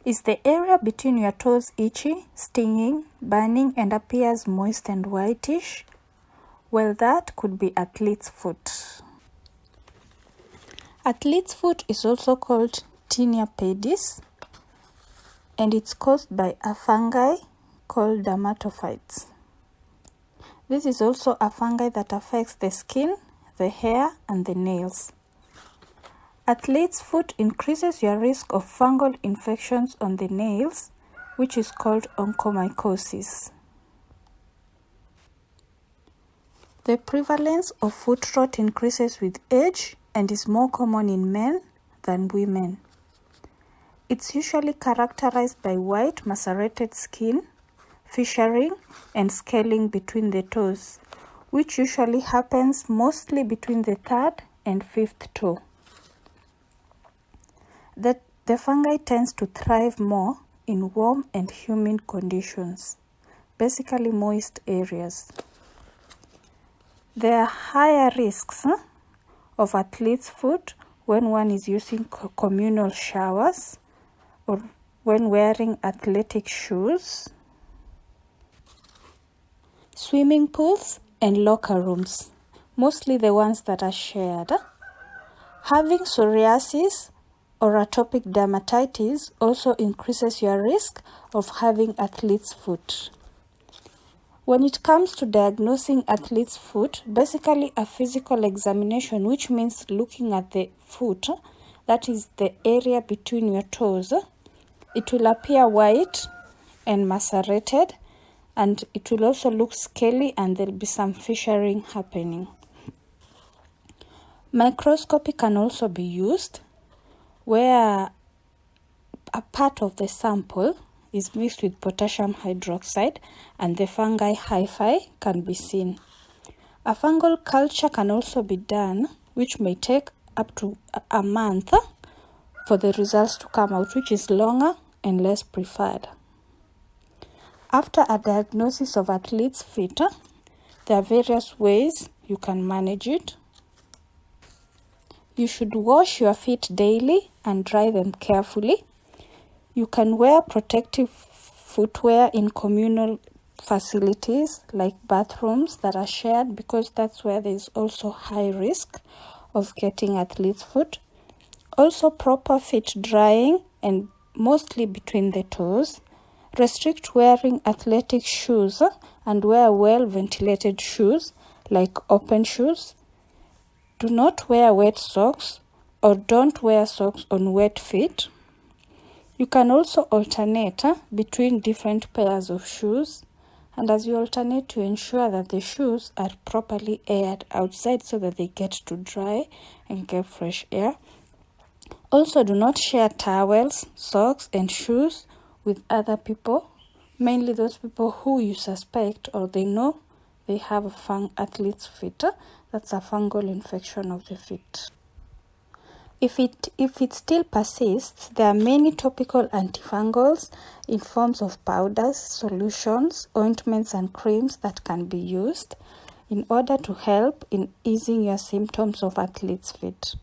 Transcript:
Is the area between your toes itchy, stinging, burning, and appears moist and whitish? Well, that could be athlete's foot. Athlete's foot is also called Tinea Pedis, and it's caused by a fungi called dermatophytes. This is also a fungi that affects the skin, the hair, and the nails. Athlete's foot increases your risk of fungal infections on the nails, which is called onychomycosis. The prevalence of foot rot increases with age and is more common in men than women. It's usually characterized by white macerated skin, fissuring, and scaling between the toes, which usually happens mostly between the third and fifth toe. The fungi tends to thrive more in warm and humid conditions, basically moist areas. There are higher risks of athlete's foot when one is using communal showers or when wearing athletic shoes, swimming pools, and locker rooms, mostly the ones that are shared. Having psoriasis or atopic dermatitis also increases your risk of having athlete's foot. When it comes to diagnosing athlete's foot, basically a physical examination, which means looking at the foot, that is the area between your toes, it will appear white and macerated, and it will also look scaly, and there will be some fissuring happening. Microscopy can also be used, where a part of the sample is mixed with potassium hydroxide and the fungi hyphae can be seen. A fungal culture can also be done, which may take up to a month for the results to come out, which is longer and less preferred. After a diagnosis of athlete's foot, there are various ways you can manage it. You should wash your feet daily and dry them carefully. You can wear protective footwear in communal facilities like bathrooms that are shared, because that's where there is also high risk of getting athlete's foot. Also, proper feet drying, and mostly between the toes. Restrict wearing athletic shoes and wear well-ventilated shoes like open shoes. Do not wear wet socks, or don't wear socks on wet feet. You can also alternate between different pairs of shoes, and as you alternate, to ensure that the shoes are properly aired outside so that they get to dry and get fresh air. Also, do not share towels, socks, and shoes with other people, mainly those people who you suspect or they know they have a athlete's foot. That's a fungal infection of the feet. If it still persists, there are many topical antifungals in forms of powders, solutions, ointments, and creams that can be used in order to help in easing your symptoms of athlete's foot.